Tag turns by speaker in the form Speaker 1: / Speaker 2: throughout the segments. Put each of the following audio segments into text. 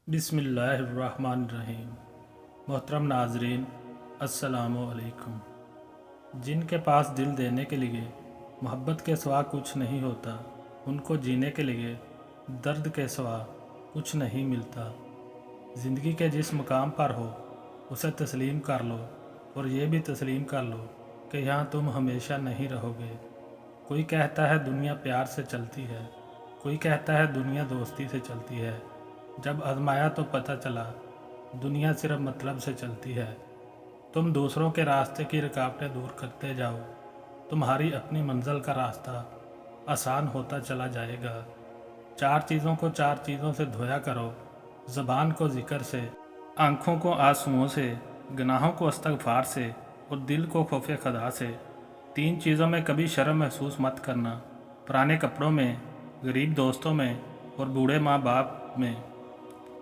Speaker 1: बिस्मिल्लाहिर्रहमानिर्रहीम। मोहतरम नाजरीन, अस्सलामु अलैकुम। जिनके पास दिल देने के लिए मोहब्बत के सिवा कुछ नहीं होता, उनको जीने के लिए दर्द के सिवा कुछ नहीं मिलता। ज़िंदगी के जिस मुकाम पर हो उसे तस्लीम कर लो, और ये भी तस्लीम कर लो कि यहाँ तुम हमेशा नहीं रहोगे। कोई कहता है दुनिया प्यार से चलती है, कोई कहता है दुनिया दोस्ती से चलती है। जब आजमाया तो पता चला दुनिया सिर्फ मतलब से चलती है। तुम दूसरों के रास्ते की रुकावटें दूर करते जाओ, तुम्हारी अपनी मंजिल का रास्ता आसान होता चला जाएगा। चार चीज़ों को चार चीज़ों से धोया करो, ज़बान को ज़िक्र से, आँखों को आंसुओं से, गुनाहों को इस्तग़फ़ार से, और दिल को खौफ़े खुदा से। तीन चीज़ों में कभी शर्म महसूस मत करना, पुराने कपड़ों में, गरीब दोस्तों में, और बूढ़े माँ बाप में।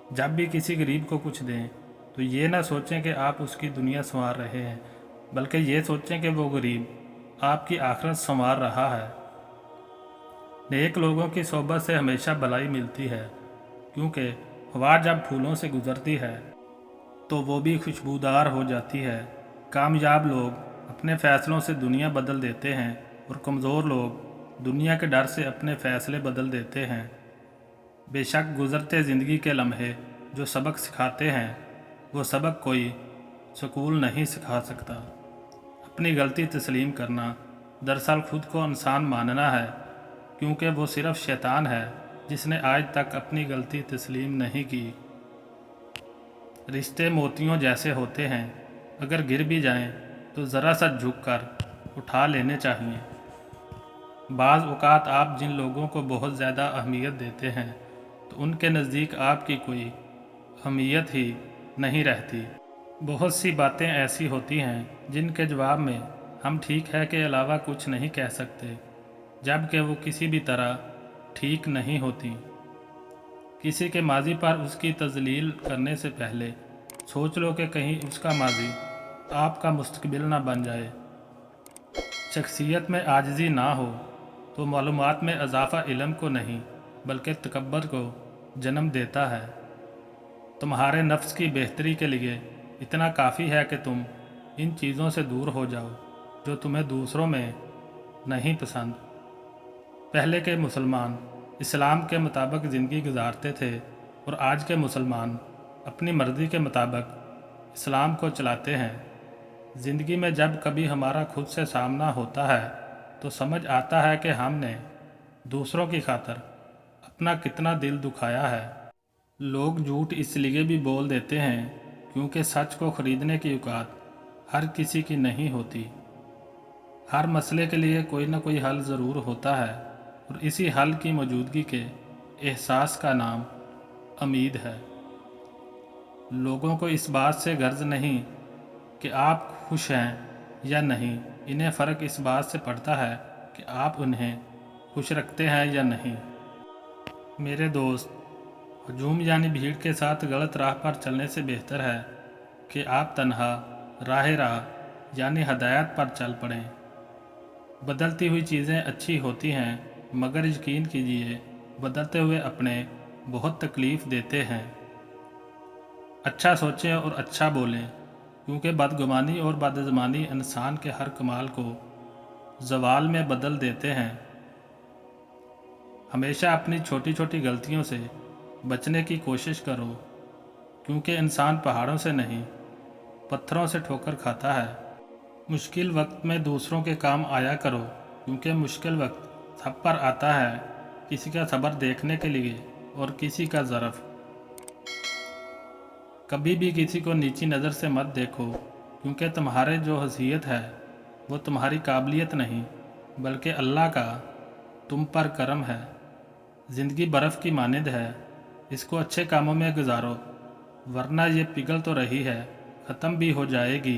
Speaker 1: जब भी किसी गरीब को कुछ दें तो ये ना सोचें कि आप उसकी दुनिया संवार रहे हैं, बल्कि ये सोचें कि वो गरीब आपकी आखिरत संवार रहा है। नेक लोगों की सोबत से हमेशा भलाई मिलती है, क्योंकि हवा जब फूलों से गुजरती है तो वो भी खुशबूदार हो जाती है। कामयाब लोग अपने फ़ैसलों से दुनिया बदल देते हैं, और कमज़ोर लोग दुनिया के डर से अपने फ़ैसले बदल देते हैं। बेशक गुज़रते ज़िंदगी के लम्हे जो सबक सिखाते हैं, वो सबक कोई स्कूल नहीं सिखा सकता। अपनी गलती तस्लीम करना दरअसल खुद को इंसान मानना है, क्योंकि वो सिर्फ़ शैतान है जिसने आज तक अपनी गलती तस्लीम नहीं की। रिश्ते मोतियों जैसे होते हैं, अगर गिर भी जाएं तो ज़रा सा झुक कर उठा लेने चाहिए। बाज़ औक़ात आप जिन लोगों को बहुत ज़्यादा अहमियत देते हैं तो उनके नज़दीक आपकी कोई अहमियत ही नहीं रहती। बहुत सी बातें ऐसी होती हैं जिनके जवाब में हम ठीक है के अलावा कुछ नहीं कह सकते, जबकि वो किसी भी तरह ठीक नहीं होती। किसी के माजी पर उसकी तज़लील करने से पहले सोच लो कि कहीं उसका माजी आपका मुस्तकबिल ना बन जाए। शख्सियत में आजिज़ी ना हो तो मालूमात में इजाफ़ा इल्म को नहीं बल्कि तकब्बर को जन्म देता है। तुम्हारे नफ्स की बेहतरी के लिए इतना काफ़ी है कि तुम इन चीज़ों से दूर हो जाओ जो तुम्हें दूसरों में नहीं पसंद। पहले के मुसलमान इस्लाम के मुताबिक ज़िंदगी गुजारते थे, और आज के मुसलमान अपनी मर्ज़ी के मुताबिक इस्लाम को चलाते हैं। ज़िंदगी में जब कभी हमारा खुद से सामना होता है तो समझ आता है कि हमने दूसरों की खातिर अपना कितना दिल दुखाया है। लोग झूठ इसलिए भी बोल देते हैं क्योंकि सच को ख़रीदने की औकात हर किसी की नहीं होती। हर मसले के लिए कोई ना कोई हल ज़रूर होता है, और इसी हल की मौजूदगी के एहसास का नाम उम्मीद है। लोगों को इस बात से गर्ज नहीं कि आप खुश हैं या नहीं, इन्हें फ़र्क इस बात से पड़ता है कि आप उन्हें खुश रखते हैं या नहीं। मेरे दोस्त, हजूम यानी भीड़ के साथ गलत राह पर चलने से बेहतर है कि आप तन्हा राह यानी हदायत पर चल पड़ें। बदलती हुई चीज़ें अच्छी होती हैं, मगर यकीन कीजिए बदलते हुए अपने बहुत तकलीफ़ देते हैं। अच्छा सोचें और अच्छा बोलें, क्योंकि बदगुमानी और बदज़बानी इंसान के हर कमाल को ज़वाल में बदल देते हैं। हमेशा अपनी छोटी छोटी गलतियों से बचने की कोशिश करो, क्योंकि इंसान पहाड़ों से नहीं पत्थरों से ठोकर खाता है। मुश्किल वक्त में दूसरों के काम आया करो, क्योंकि मुश्किल वक्त सब पर आता है, किसी का सब्र देखने के लिए और किसी का ज़रफ़। कभी भी किसी को नीची नज़र से मत देखो, क्योंकि तुम्हारे जो हैसियत है वो तुम्हारी काबिलियत नहीं बल्कि अल्लाह का तुम पर करम है। ज़िंदगी बर्फ़ की मानिंद है, इसको अच्छे कामों में गुजारो, वरना ये पिघल तो रही है, ख़त्म भी हो जाएगी।